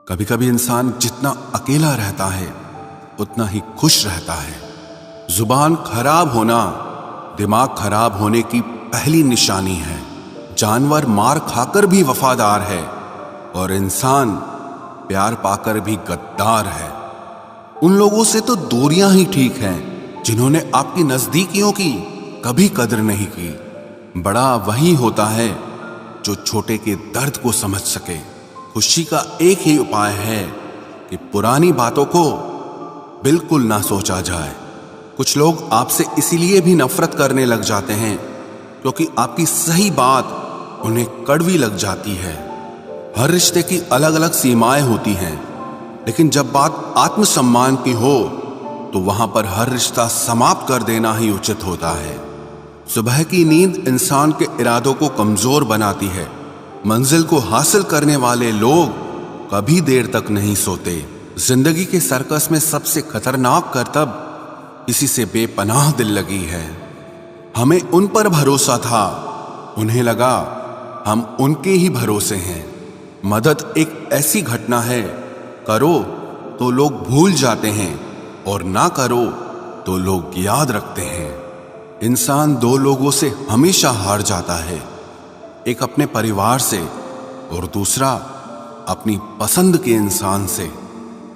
कभी कभी इंसान जितना अकेला रहता है उतना ही खुश रहता है। जुबान खराब होना दिमाग खराब होने की पहली निशानी है। जानवर मार खाकर भी वफादार है और इंसान प्यार पाकर भी गद्दार है। उन लोगों से तो दूरियां ही ठीक हैं जिन्होंने आपकी नजदीकियों की कभी कदर नहीं की। बड़ा वही होता है जो छोटे के दर्द को समझ सके। खुशी का एक ही उपाय है कि पुरानी बातों को बिल्कुल ना सोचा जाए। कुछ लोग आपसे इसीलिए भी नफरत करने लग जाते हैं क्योंकि आपकी सही बात उन्हें कड़वी लग जाती है। हर रिश्ते की अलग अलग सीमाएं होती हैं, लेकिन जब बात आत्मसम्मान की हो तो वहां पर हर रिश्ता समाप्त कर देना ही उचित होता है। सुबह की नींद इंसान के इरादों को कमजोर बनाती है। मंजिल को हासिल करने वाले लोग कभी देर तक नहीं सोते। जिंदगी के सर्कस में सबसे खतरनाक करतब किसी से बेपनाह दिल लगी है। हमें उन पर भरोसा था, उन्हें लगा हम उनके ही भरोसे हैं। मदद एक ऐसी घटना है, करो तो लोग भूल जाते हैं और ना करो तो लोग याद रखते हैं। इंसान दो लोगों से हमेशा हार जाता है, एक अपने परिवार से और दूसरा अपनी पसंद के इंसान से।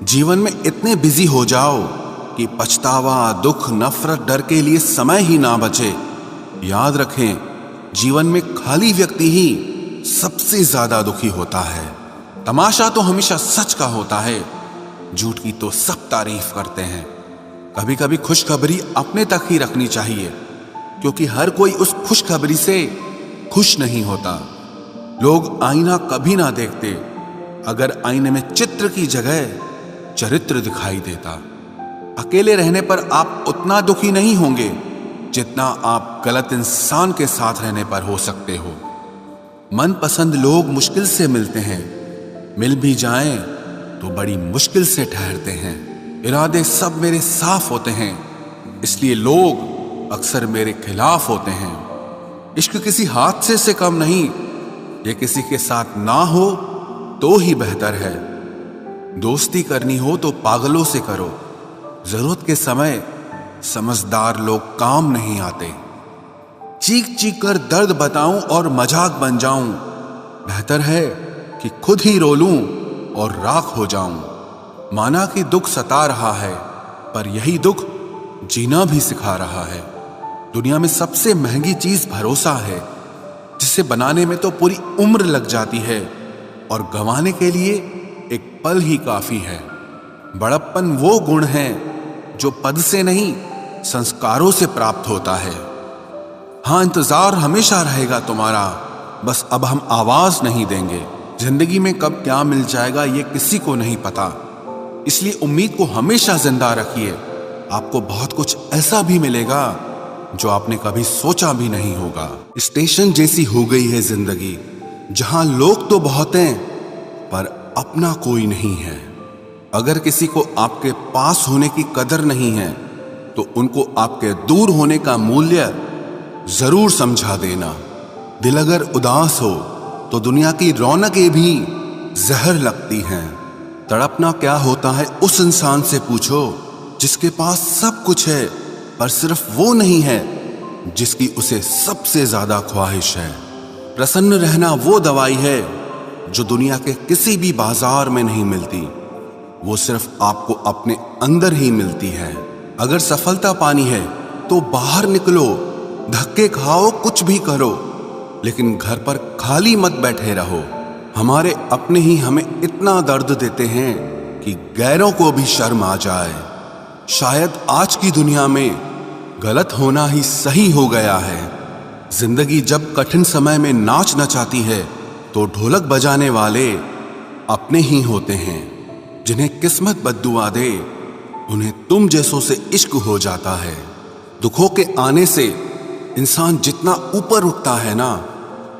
जीवन में इतने बिजी हो जाओ कि पछतावा, दुख, नफरत, डर के लिए समय ही ना बचे। याद रखें, जीवन में खाली व्यक्ति ही सबसे ज्यादा दुखी होता है। तमाशा तो हमेशा सच का होता है, झूठ की तो सब तारीफ करते हैं। कभी कभी खुशखबरी अपने तक ही रखनी चाहिए, क्योंकि हर कोई उस खुशखबरी से खुश नहीं होता। लोग आईना कभी ना देखते अगर आईने में चित्र की जगह चरित्र दिखाई देता। अकेले रहने पर आप उतना दुखी नहीं होंगे जितना आप गलत इंसान के साथ रहने पर हो सकते हो। मनपसंद लोग मुश्किल से मिलते हैं, मिल भी जाएं तो बड़ी मुश्किल से ठहरते हैं। इरादे सब मेरे साफ होते हैं, इसलिए लोग अक्सर मेरे खिलाफ होते हैं। इश्क किसी हादसे से कम नहीं, ये किसी के साथ ना हो तो ही बेहतर है। दोस्ती करनी हो तो पागलों से करो, जरूरत के समय समझदार लोग काम नहीं आते। चीख चीख कर दर्द बताऊं और मजाक बन जाऊं, बेहतर है कि खुद ही रो लूं और राख हो जाऊं। माना कि दुख सता रहा है, पर यही दुख जीना भी सिखा रहा है। दुनिया में सबसे महंगी चीज भरोसा है, जिसे बनाने में तो पूरी उम्र लग जाती है और गंवाने के लिए एक पल ही काफी है। बड़प्पन वो गुण है जो पद से नहीं संस्कारों से प्राप्त होता है। हाँ, इंतजार हमेशा रहेगा तुम्हारा, बस अब हम आवाज नहीं देंगे। जिंदगी में कब क्या मिल जाएगा ये किसी को नहीं पता, इसलिए उम्मीद को हमेशा जिंदा रखिए। आपको बहुत कुछ ऐसा भी मिलेगा जो आपने कभी सोचा भी नहीं होगा। स्टेशन जैसी हो गई है जिंदगी, जहां लोग तो बहुत हैं पर अपना कोई नहीं है। अगर किसी को आपके पास होने की कदर नहीं है तो उनको आपके दूर होने का मूल्य जरूर समझा देना। दिल अगर उदास हो तो दुनिया की रौनकें भी जहर लगती हैं। तड़पना क्या होता है उस इंसान से पूछो जिसके पास सब कुछ है, पर सिर्फ वो नहीं है जिसकी उसे सबसे ज्यादा ख्वाहिश है। प्रसन्न रहना वो दवाई है जो दुनिया के किसी भी बाजार में नहीं मिलती, वो सिर्फ आपको अपने अंदर ही मिलती है। अगर सफलता पानी है तो बाहर निकलो, धक्के खाओ, कुछ भी करो, लेकिन घर पर खाली मत बैठे रहो। हमारे अपने ही हमें इतना दर्द देते हैं कि गैरों को भी शर्म आ जाए। शायद आज की दुनिया में गलत होना ही सही हो गया है। जिंदगी जब कठिन समय में नाच नचाती है तो ढोलक बजाने वाले अपने ही होते हैं। जिन्हें किस्मत बद्दुआ दे उन्हें तुम जैसों से इश्क हो जाता है। दुखों के आने से इंसान जितना ऊपर उठता है ना,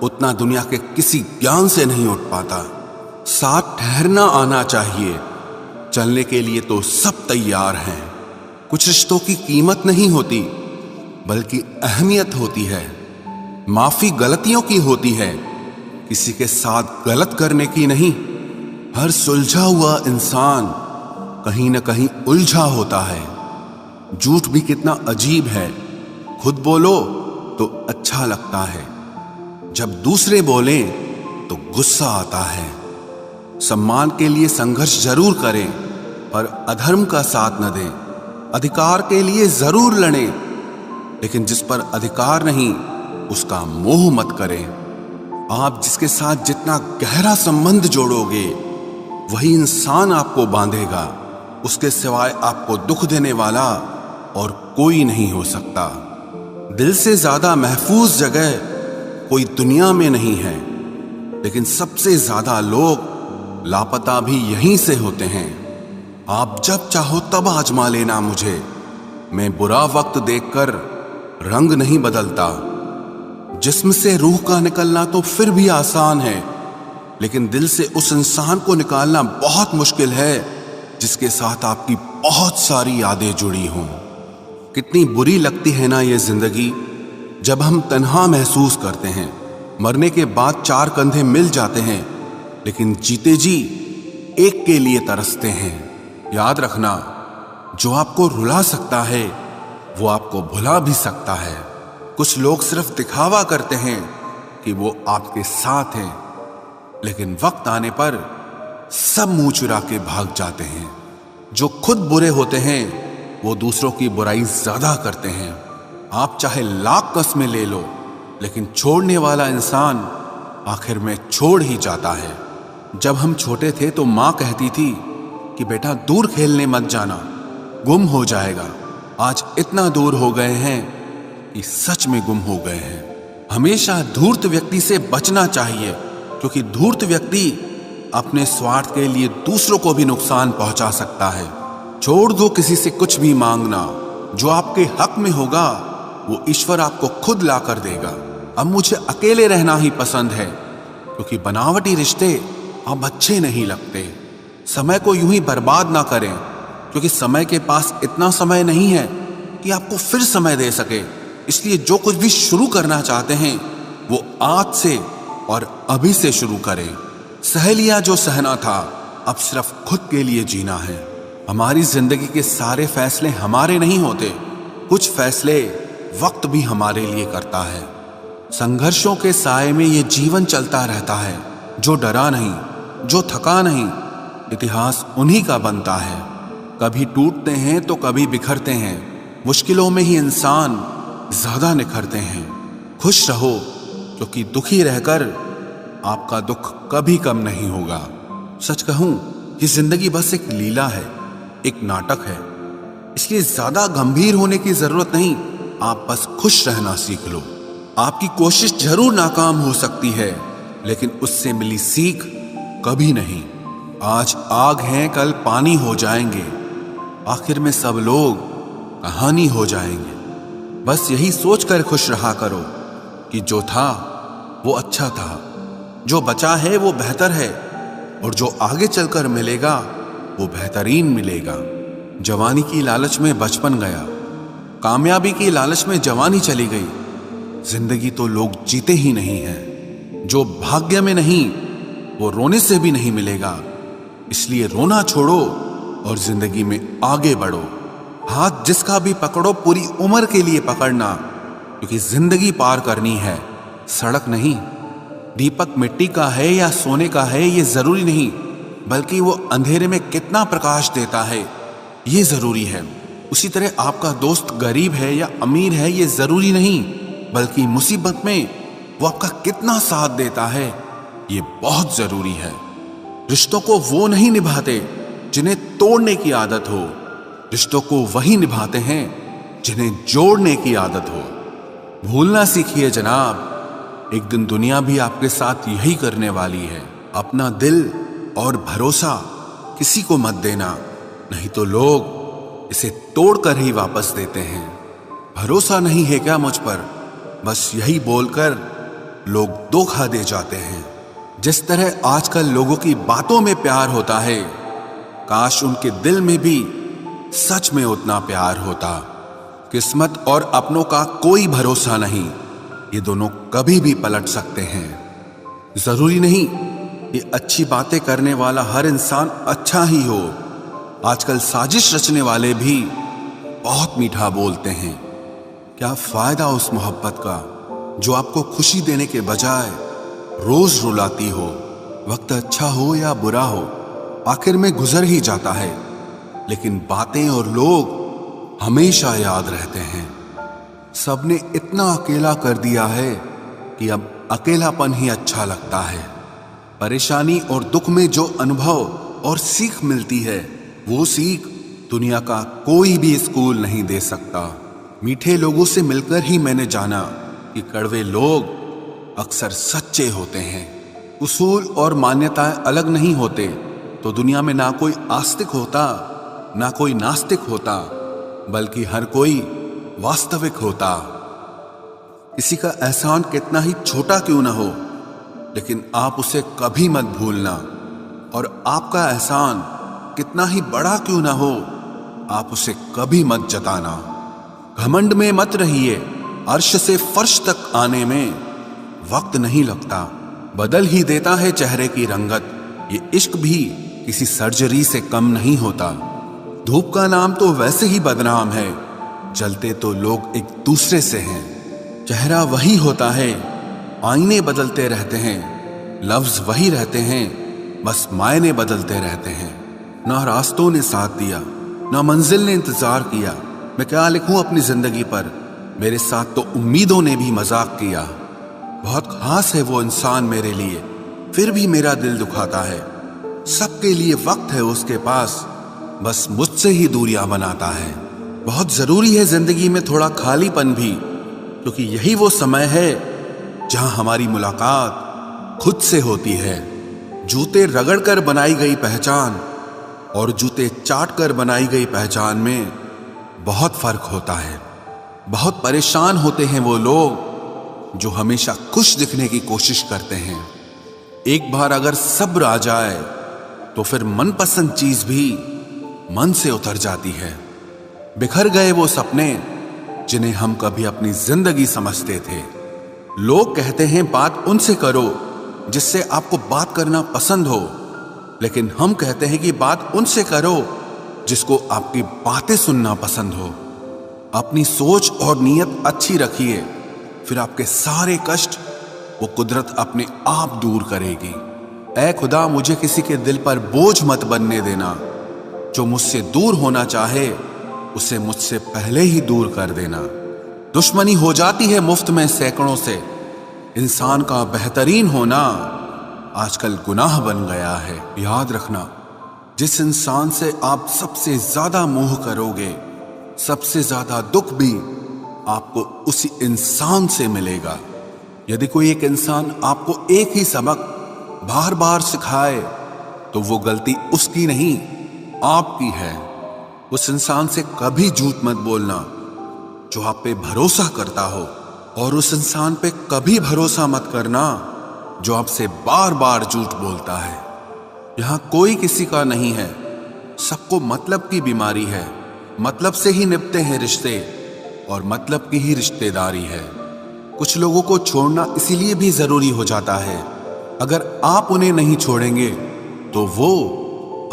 उतना दुनिया के किसी ज्ञान से नहीं उठ पाता। साथ ठहरना आना चाहिए, चलने के लिए तो सब तैयार हैं। कुछ रिश्तों की कीमत नहीं होती बल्कि अहमियत होती है। माफी गलतियों की होती है, किसी के साथ गलत करने की नहीं। हर सुलझा हुआ इंसान कहीं न कहीं उलझा होता है। झूठ भी कितना अजीब है, खुद बोलो तो अच्छा लगता है, जब दूसरे बोलें तो गुस्सा आता है। सम्मान के लिए संघर्ष जरूर करें, पर अधर्म का साथ न दें। अधिकार के लिए जरूर लड़ें, लेकिन जिस पर अधिकार नहीं उसका मोह मत करें। आप जिसके साथ जितना गहरा संबंध जोड़ोगे वही इंसान आपको बांधेगा। उसके सिवाय आपको दुख देने वाला और कोई नहीं हो सकता। दिल से ज्यादा महफूज जगह कोई दुनिया में नहीं है, लेकिन सबसे ज्यादा लोग लापता भी यहीं से होते हैं। आप जब चाहो तब आजमा लेना मुझे, मैं बुरा वक्त देखकर रंग नहीं बदलता। जिस्म से रूह का निकलना तो फिर भी आसान है, लेकिन दिल से उस इंसान को निकालना बहुत मुश्किल है जिसके साथ आपकी बहुत सारी यादें जुड़ी हों। कितनी बुरी लगती है ना ये जिंदगी, जब हम तन्हा महसूस करते हैं। मरने के बाद चार कंधे मिल जाते हैं, लेकिन जीते जी एक के लिए तरसते हैं। याद रखना, जो आपको रुला सकता है वो आपको भुला भी सकता है। कुछ लोग सिर्फ दिखावा करते हैं कि वो आपके साथ हैं, लेकिन वक्त आने पर सब मुंह चुरा के भाग जाते हैं। जो खुद बुरे होते हैं वो दूसरों की बुराई ज्यादा करते हैं। आप चाहे लाख कस्में ले लो, लेकिन छोड़ने वाला इंसान आखिर में छोड़ ही जाता है। जब हम छोटे थे तो माँ कहती थी कि बेटा दूर खेलने मत जाना, गुम हो जाएगा। आज इतना दूर हो गए हैं कि सच में गुम हो गए हैं। हमेशा धूर्त व्यक्ति से बचना चाहिए, क्योंकि धूर्त व्यक्ति अपने स्वार्थ के लिए दूसरों को भी नुकसान पहुंचा सकता है। छोड़ दो किसी से कुछ भी मांगना, जो आपके हक में होगा वो ईश्वर आपको खुद ला कर देगा। अब मुझे अकेले रहना ही पसंद है, क्योंकि बनावटी रिश्ते अब अच्छे नहीं लगते। समय को यूं ही बर्बाद ना करें, क्योंकि समय के पास इतना समय नहीं है कि आपको फिर समय दे सके। इसलिए जो कुछ भी शुरू करना चाहते हैं वो आज से और अभी से शुरू करें। सह लिया जो सहना था, अब सिर्फ खुद के लिए जीना है। हमारी जिंदगी के सारे फैसले हमारे नहीं होते, कुछ फैसले वक्त भी हमारे लिए करता है। संघर्षों के साए में ये जीवन चलता रहता है। जो डरा नहीं, जो थका नहीं, इतिहास उन्हीं का बनता है। कभी टूटते हैं तो कभी बिखरते हैं, मुश्किलों में ही इंसान ज्यादा निखरते हैं। खुश रहो, क्योंकि दुखी रहकर आपका दुख कभी कम नहीं होगा। सच कहूं, ये जिंदगी बस एक लीला है, एक नाटक है। इसलिए ज्यादा गंभीर होने की जरूरत नहीं, आप बस खुश रहना सीख लो। आपकी कोशिश जरूर नाकाम हो सकती है, लेकिन उससे मिली सीख कभी नहीं। आज आग हैं, कल पानी हो जाएंगे, आखिर में सब लोग कहानी हो जाएंगे। बस यही सोचकर खुश रहा करो कि जो था वो अच्छा था, जो बचा है वो बेहतर है, और जो आगे चलकर मिलेगा वो बेहतरीन मिलेगा। जवानी की लालच में बचपन गया, कामयाबी की लालच में जवानी चली गई। जिंदगी तो लोग जीते ही नहीं हैं। जो भाग्य में नहीं वो रोने से भी नहीं मिलेगा। इसलिए रोना छोड़ो और जिंदगी में आगे बढ़ो। हाथ जिसका भी पकड़ो पूरी उम्र के लिए पकड़ना, क्योंकि जिंदगी पार करनी है, सड़क नहीं। दीपक मिट्टी का है या सोने का है ये जरूरी नहीं, बल्कि वो अंधेरे में कितना प्रकाश देता है ये जरूरी है। उसी तरह आपका दोस्त गरीब है या अमीर है ये जरूरी नहीं, बल्कि मुसीबत में वो आपका कितना साथ देता है ये बहुत जरूरी है। रिश्तों को वो नहीं निभाते जिन्हें तोड़ने की आदत हो, रिश्तों को वही निभाते हैं जिन्हें जोड़ने की आदत हो। भूलना सीखिए जनाब, एक दिन दुनिया भी आपके साथ यही करने वाली है। अपना दिल और भरोसा किसी को मत देना, नहीं तो लोग इसे तोड़कर ही वापस देते हैं। भरोसा नहीं है क्या मुझ पर, बस यही बोलकर लोग धोखा दे जाते हैं। जिस तरह आजकल लोगों की बातों में प्यार होता है, काश उनके दिल में भी सच में उतना प्यार होता। किस्मत और अपनों का कोई भरोसा नहीं, ये दोनों कभी भी पलट सकते हैं। जरूरी नहीं कि अच्छी बातें करने वाला हर इंसान अच्छा ही हो। आजकल साजिश रचने वाले भी बहुत मीठा बोलते हैं। क्या फायदा उस मोहब्बत का जो आपको खुशी देने के बजाय रोज रुलाती हो। वक्त अच्छा हो या बुरा हो, आखिर में गुजर ही जाता है, लेकिन बातें और लोग हमेशा याद रहते हैं। सबने इतना अकेला कर दिया है कि अब अकेलापन ही अच्छा लगता है। परेशानी और दुख में जो अनुभव और सीख मिलती है, वो सीख दुनिया का कोई भी स्कूल नहीं दे सकता। मीठे लोगों से मिलकर ही मैंने जाना कि कड़वे लोग अक्सर सच्चे होते हैं। उसूल और मान्यताएं अलग नहीं होते तो दुनिया में ना कोई आस्तिक होता, ना कोई नास्तिक होता, बल्कि हर कोई वास्तविक होता। किसी का एहसान कितना ही छोटा क्यों ना हो, लेकिन आप उसे कभी मत भूलना। और आपका एहसान कितना ही बड़ा क्यों ना हो, आप उसे कभी मत जताना। घमंड में मत रहिए, अर्श से फर्श तक आने में वक्त नहीं लगता, बदल ही देता है चेहरे की रंगत। ये इश्क भी किसी सर्जरी से कम नहीं होता। धूप का नाम तो वैसे ही बदनाम है, जलते तो लोग एक दूसरे से हैं। चेहरा वही होता है, आईने बदलते रहते हैं, लफ्ज वही रहते हैं, बस मायने बदलते रहते हैं। ना रास्तों ने साथ दिया, ना मंजिल ने इंतजार किया। मैं क्या लिखूं अपनी जिंदगी पर, मेरे साथ तो उम्मीदों ने भी मजाक किया। बहुत खास है वो इंसान मेरे लिए, फिर भी मेरा दिल दुखाता है। सबके लिए वक्त है उसके पास, बस मुझसे ही दूरियां बनाता है। बहुत जरूरी है जिंदगी में थोड़ा खालीपन भी, क्योंकि यही वो समय है जहां हमारी मुलाकात खुद से होती है। जूते रगड़ कर बनाई गई पहचान और जूते चाट कर बनाई गई पहचान में बहुत फर्क होता है। बहुत परेशान होते हैं वो लोग जो हमेशा खुश दिखने की कोशिश करते हैं। एक बार अगर सब्र आ जाए तो फिर मनपसंद चीज भी मन से उतर जाती है। बिखर गए वो सपने जिन्हें हम कभी अपनी जिंदगी समझते थे। लोग कहते हैं बात उनसे करो जिससे आपको बात करना पसंद हो, लेकिन हम कहते हैं कि बात उनसे करो जिसको आपकी बातें सुनना पसंद हो। अपनी सोच और नीयत अच्छी रखिए, फिर आपके सारे कष्ट वो कुदरत अपने आप दूर करेगी। ऐ खुदा, मुझे किसी के दिल पर बोझ मत बनने देना। जो मुझसे दूर होना चाहे उसे मुझसे पहले ही दूर कर देना। दुश्मनी हो जाती है मुफ्त में सैकड़ों से, इंसान का बेहतरीन होना आजकल गुनाह बन गया है। याद रखना, जिस इंसान से आप सबसे ज्यादा मोह करोगे, सबसे ज्यादा दुख भी आपको उसी इंसान से मिलेगा। यदि कोई एक इंसान आपको एक ही सबक बार बार सिखाए तो वो गलती उसकी नहीं आपकी है। उस इंसान से कभी झूठ मत बोलना जो आप पे भरोसा करता हो, और उस इंसान पे कभी भरोसा मत करना जो आपसे बार बार झूठ बोलता है। यहां कोई किसी का नहीं है, सबको मतलब की बीमारी है। मतलब से ही निपटे हैं रिश्ते और मतलब की ही रिश्तेदारी है। कुछ लोगों को छोड़ना इसीलिए भी जरूरी हो जाता है, अगर आप उन्हें नहीं छोड़ेंगे तो वो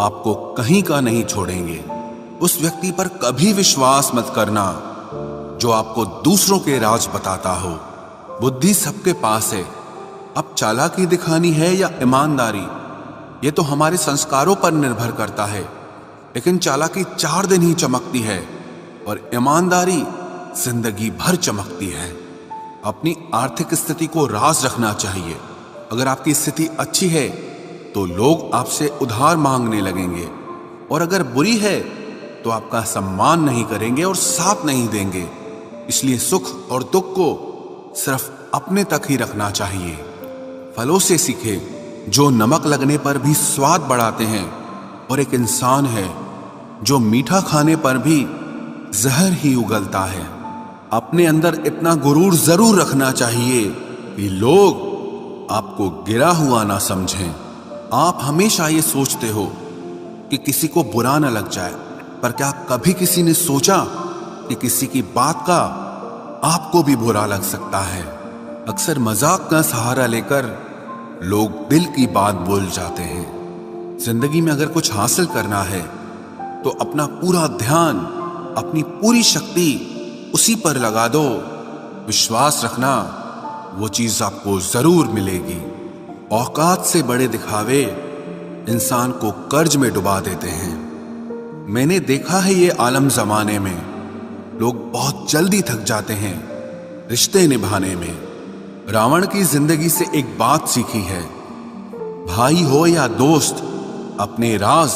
आपको कहीं का नहीं छोड़ेंगे। उस व्यक्ति पर कभी विश्वास मत करना जो आपको दूसरों के राज बताता हो। बुद्धि सबके पास है, अब चालाकी दिखानी है या ईमानदारी, ये तो हमारे संस्कारों पर निर्भर करता है। लेकिन चालाकी 4 दिन ही चमकती है और ईमानदारी जिंदगी भर चमकती है। अपनी आर्थिक स्थिति को राज रखना चाहिए। अगर आपकी स्थिति अच्छी है तो लोग आपसे उधार मांगने लगेंगे, और अगर बुरी है तो आपका सम्मान नहीं करेंगे और साथ नहीं देंगे। इसलिए सुख और दुख को सिर्फ अपने तक ही रखना चाहिए। फलों से सीखे जो नमक लगने पर भी स्वाद बढ़ाते हैं, और एक इंसान है जो मीठा खाने पर भी जहर ही उगलता है। अपने अंदर इतना गुरूर जरूर रखना चाहिए कि लोग आपको गिरा हुआ ना समझें। आप हमेशा ये सोचते हो कि किसी को बुरा ना लग जाए, पर क्या कभी किसी ने सोचा कि किसी की बात का आपको भी बुरा लग सकता है? अक्सर मजाक का सहारा लेकर लोग दिल की बात बोल जाते हैं। जिंदगी में अगर कुछ हासिल करना है तो अपना पूरा ध्यान, अपनी पूरी शक्ति उसी पर लगा दो। विश्वास रखना, वो चीज आपको जरूर मिलेगी। औकात से बड़े दिखावे इंसान को कर्ज में डुबा देते हैं। मैंने देखा है ये आलम जमाने में लोग बहुत जल्दी थक जाते हैं रिश्ते निभाने में। रावण की जिंदगी से एक बात सीखी है, भाई हो या दोस्त, अपने राज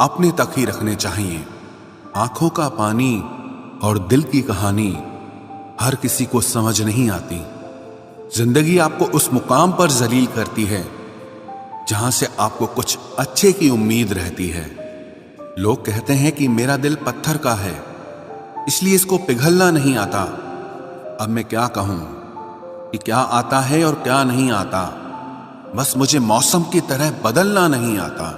अपने तक ही रखने चाहिए। आंखों का पानी और दिल की कहानी हर किसी को समझ नहीं आती। जिंदगी आपको उस मुकाम पर जलील करती है जहां से आपको कुछ अच्छे की उम्मीद रहती है। लोग कहते हैं कि मेरा दिल पत्थर का है, इसलिए इसको पिघलना नहीं आता। अब मैं क्या कहूं कि क्या आता है और क्या नहीं आता। बस मुझे मौसम की तरह बदलना नहीं आता।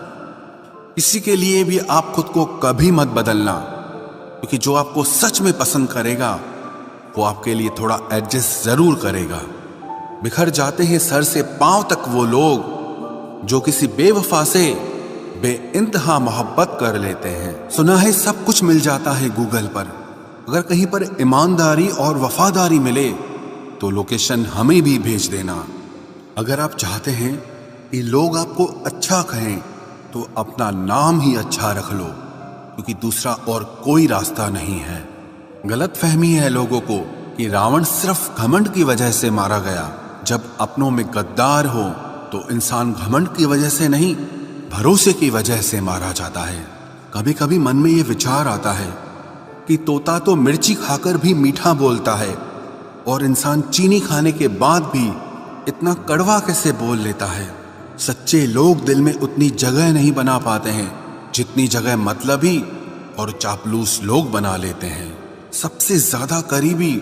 किसी के लिए भी आप खुद को कभी मत बदलना, क्योंकि जो आपको सच में पसंद करेगा वो आपके लिए थोड़ा एडजस्ट जरूर करेगा। बिखर जाते हैं सर से पांव तक वो लोग जो किसी बेवफा से बेइंतहा मोहब्बत कर लेते हैं। सुना है सब कुछ मिल जाता है गूगल पर, अगर कहीं पर ईमानदारी और वफादारी मिले तो लोकेशन हमें भी भेज देना। अगर आप चाहते हैं कि लोग आपको अच्छा कहें तो अपना नाम ही अच्छा रख लो, क्योंकि दूसरा और कोई रास्ता नहीं है। गलत फहमी है लोगों को कि रावण सिर्फ घमंड की वजह से मारा गया। जब अपनों में गद्दार हो तो इंसान घमंड की वजह से नहीं, भरोसे की वजह से मारा जाता है। कभी कभी मन में ये विचार आता है कि तोता तो मिर्ची खाकर भी मीठा बोलता है, और इंसान चीनी खाने के बाद भी इतना कड़वा कैसे बोल लेता है। सच्चे लोग दिल में उतनी जगह नहीं बना पाते हैं जितनी जगह मतलबी और चापलूस लोग बना लेते हैं। सबसे ज्यादा करीबी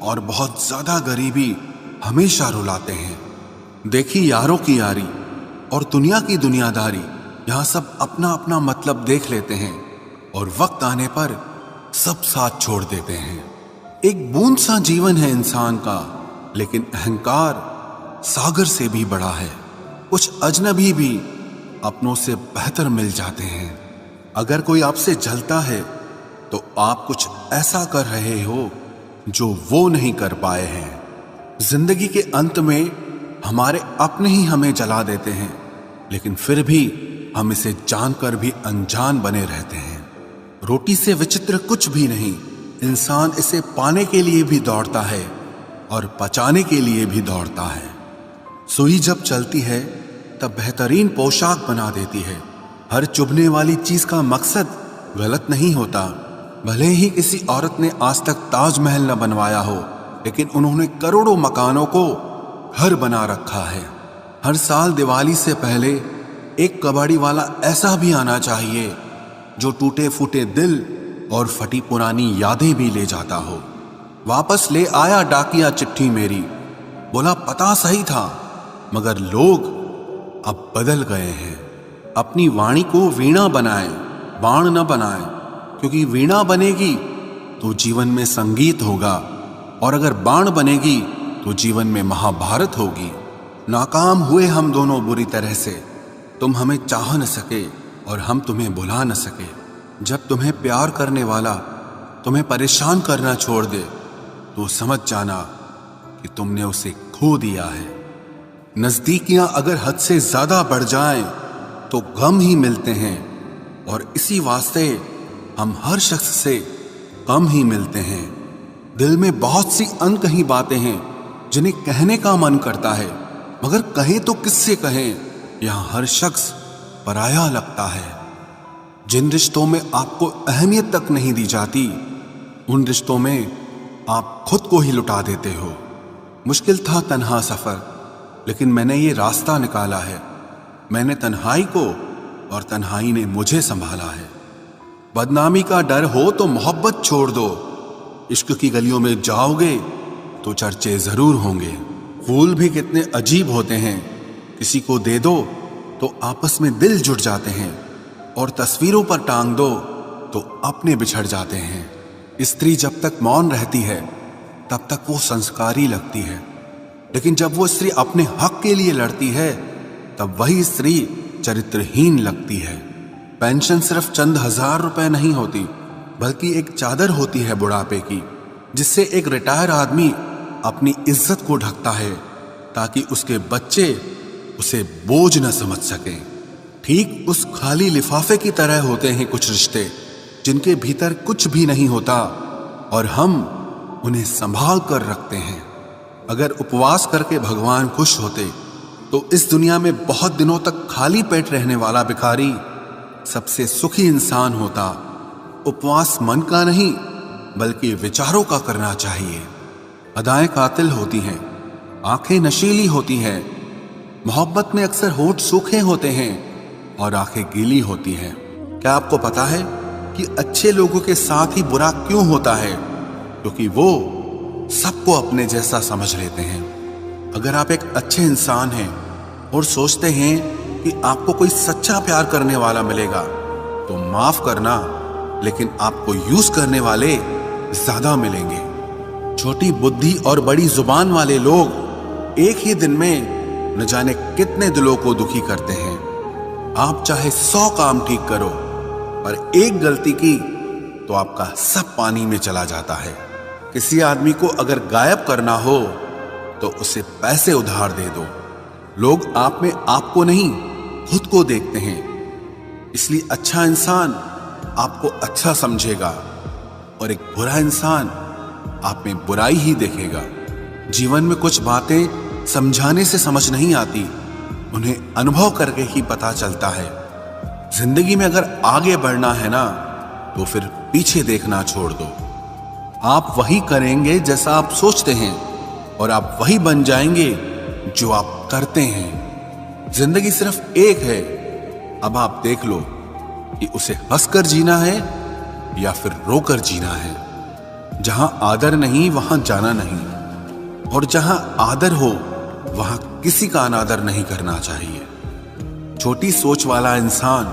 और बहुत ज्यादा गरीबी हमेशा रुलाते हैं। देखी यारों की यारी और दुनिया की दुनियादारी, यहाँ सब अपना अपना मतलब देख लेते हैं और वक्त आने पर सब साथ छोड़ देते हैं। एक बूंद सा जीवन है इंसान का, लेकिन अहंकार सागर से भी बड़ा है। कुछ अजनबी भी अपनों से बेहतर मिल जाते हैं। अगर कोई आपसे जलता है तो आप कुछ ऐसा कर रहे हो जो वो नहीं कर पाए हैं। जिंदगी के अंत में हमारे अपने ही हमें जला देते हैं, लेकिन फिर भी हम इसे जानकर भी अनजान बने रहते हैं। रोटी से विचित्र कुछ भी नहीं, इंसान इसे पाने के लिए भी दौड़ता है और पचाने के लिए भी दौड़ता है। सुई जब चलती है तब बेहतरीन पोशाक बना देती है। हर चुभने वाली चीज का मकसद गलत नहीं होता। भले ही किसी औरत ने आज तक ताजमहल न बनवाया हो, लेकिन उन्होंने करोड़ों मकानों को घर बना रखा है। हर साल दिवाली से पहले एक कबाड़ी वाला ऐसा भी आना चाहिए जो टूटे फूटे दिल और फटी पुरानी यादें भी ले जाता हो। वापस ले आया डाकिया चिट्ठी मेरी, बोला पता सही था मगर लोग अब बदल गए हैं। अपनी वाणी को वीणा बनाए, बाण न बनाए, क्योंकि वीणा बनेगी तो जीवन में संगीत होगा, और अगर बाण बनेगी तो जीवन में महाभारत होगी। नाकाम हुए हम दोनों बुरी तरह से, तुम हमें चाह न सके और हम तुम्हें भुला न सके। जब तुम्हें प्यार करने वाला तुम्हें परेशान करना छोड़ दे तो समझ जाना कि तुमने उसे खो दिया है। नजदीकियां अगर हद से ज्यादा बढ़ जाएं तो गम ही मिलते हैं, और इसी वास्ते हम हर शख्स से कम ही मिलते हैं। दिल में बहुत सी अनकही बातें हैं जिन्हें कहने का मन करता है, मगर कहें तो किससे कहें, यहां हर शख्स पराया लगता है। जिन रिश्तों में आपको अहमियत तक नहीं दी जाती, उन रिश्तों में आप खुद को ही लुटा देते हो। मुश्किल था तन्हा सफर, लेकिन मैंने ये रास्ता निकाला है। मैंने तन्हाई को और तन्हाई ने मुझे संभाला है। बदनामी का डर हो तो मोहब्बत छोड़ दो, इश्क की गलियों में जाओगे तो चर्चे जरूर होंगे। फूल भी कितने अजीब होते हैं, किसी को दे दो तो आपस में दिल जुट जाते हैं, और तस्वीरों पर टांग दो तो अपने बिछड़ जाते हैं। स्त्री जब तक मौन रहती है तब तक वो संस्कारी लगती है, लेकिन जब वो स्त्री अपने हक के लिए लड़ती है तब वही स्त्री चरित्रहीन लगती है। पेंशन सिर्फ चंद हजार रुपए नहीं होती, बल्कि एक चादर होती है बुढ़ापे की, जिससे एक रिटायर आदमी अपनी इज्जत को ढकता है ताकि उसके बच्चे उसे बोझ न समझ सकें। ठीक उस खाली लिफाफे की तरह होते हैं कुछ रिश्ते जिनके भीतर कुछ भी नहीं होता और हम उन्हें संभाल कर रखते हैं। अगर उपवास करके भगवान खुश होते तो इस दुनिया में बहुत दिनों तक खाली पेट रहने वाला भिखारी सबसे सुखी इंसान होता। उपवास मन का नहीं बल्कि विचारों का करना चाहिए। अदाएं कातिल होती हैं, आंखें नशीली होती हैं, मोहब्बत में अक्सर होठ सूखे होते हैं और आंखें गीली होती हैं। क्या आपको पता है कि अच्छे लोगों के साथ ही बुरा क्यों होता है? क्योंकि वो सबको अपने जैसा समझ लेते हैं। अगर आप एक अच्छे इंसान हैं और सोचते हैं कि आपको कोई सच्चा प्यार करने वाला मिलेगा तो माफ करना, लेकिन आपको यूज करने वाले ज्यादा मिलेंगे। छोटी बुद्धि और बड़ी जुबान वाले लोग एक ही दिन में न जाने कितने दिलों को दुखी करते हैं। आप चाहे 100 काम ठीक करो, पर एक गलती की तो आपका सब पानी में चला जाता है। किसी आदमी को अगर गायब करना हो तो उसे पैसे उधार दे दो। लोग आप में आपको नहीं खुद को देखते हैं, इसलिए अच्छा इंसान आपको अच्छा समझेगा और एक बुरा इंसान आप में बुराई ही देखेगा। जीवन में कुछ बातें समझाने से समझ नहीं आती, उन्हें अनुभव करके ही पता चलता है। जिंदगी में अगर आगे बढ़ना है ना तो फिर पीछे देखना छोड़ दो। आप वही करेंगे जैसा आप सोचते हैं और आप वही बन जाएंगे जो आप करते हैं। जिंदगी सिर्फ एक है, अब आप देख लो कि उसे हंसकर जीना है या फिर रोकर जीना है। जहां आदर नहीं वहां जाना नहीं, और जहां आदर हो वहां किसी का अनादर नहीं करना चाहिए। छोटी सोच वाला इंसान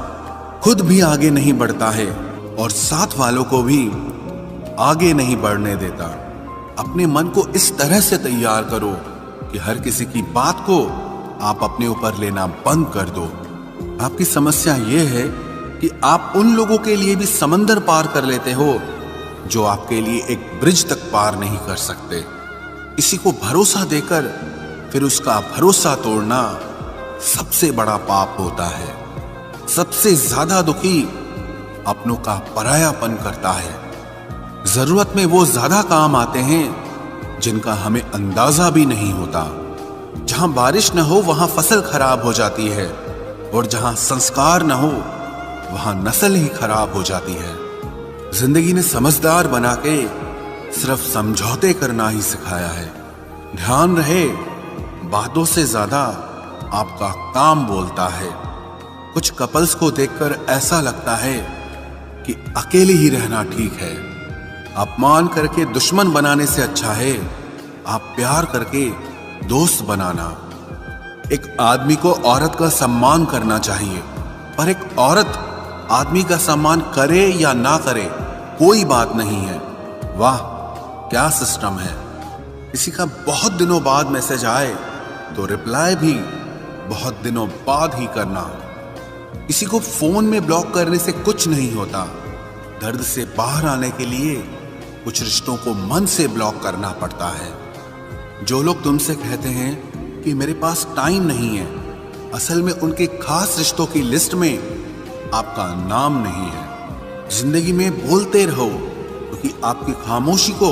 खुद भी आगे नहीं बढ़ता है और साथ वालों को भी आगे नहीं बढ़ने देता। अपने मन को इस तरह से तैयार करो कि हर किसी की बात को आप अपने ऊपर लेना बंद कर दो। आपकी समस्या यह है कि आप उन लोगों के लिए भी समंदर पार कर लेते हो जो आपके लिए एक ब्रिज तक पार नहीं कर सकते। किसी को भरोसा देकर फिर उसका भरोसा तोड़ना सबसे बड़ा पाप होता है। सबसे ज्यादा दुखी अपनों का परायापन करता है। जरूरत में वो ज्यादा काम आते हैं जिनका हमें अंदाजा भी नहीं होता। जहां बारिश न हो वहां फसल खराब हो जाती है, और जहां संस्कार न हो वहां नस्ल ही खराब हो जाती है। जिंदगी ने समझदार बना के सिर्फ समझौते करना ही सिखाया है। ध्यान रहे, बातों से ज्यादा आपका काम बोलता है। कुछ कपल्स को देखकर ऐसा लगता है कि अकेले ही रहना ठीक है। अपमान करके दुश्मन बनाने से अच्छा है आप प्यार करके दोस्त बनाना। एक आदमी को औरत का सम्मान करना चाहिए, पर एक औरत आदमी का सम्मान करे या ना करे कोई बात नहीं है। वाह क्या सिस्टम है। किसी का बहुत दिनों बाद मैसेज आए तो रिप्लाई भी बहुत दिनों बाद ही करना। किसी को फोन में ब्लॉक करने से कुछ नहीं होता। दर्द से बाहर आने के लिए कुछ रिश्तों को मन से ब्लॉक करना पड़ता है। जो लोग तुमसे कहते हैं कि मेरे पास टाइम नहीं है, असल में उनके खास रिश्तों की लिस्ट में आपका नाम नहीं है। जिंदगी में बोलते रहो, क्योंकि आपकी खामोशी को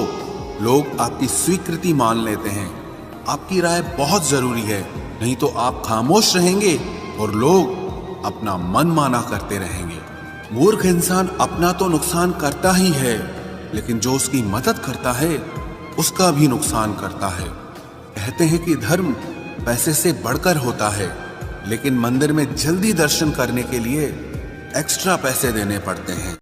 लोग आपकी स्वीकृति मान लेते हैं। आपकी राय बहुत जरूरी है, नहीं तो आप खामोश रहेंगे और लोग अपना मन माना करते रहेंगे। मूर्ख इंसान अपना तो नुकसान करता ही है, लेकिन जो उसकी मदद करता है उसका भी नुकसान करता है। कहते हैं कि धर्म पैसे से बढ़कर होता है, लेकिन मंदिर में जल्दी दर्शन करने के लिए एक्स्ट्रा पैसे देने पड़ते हैं।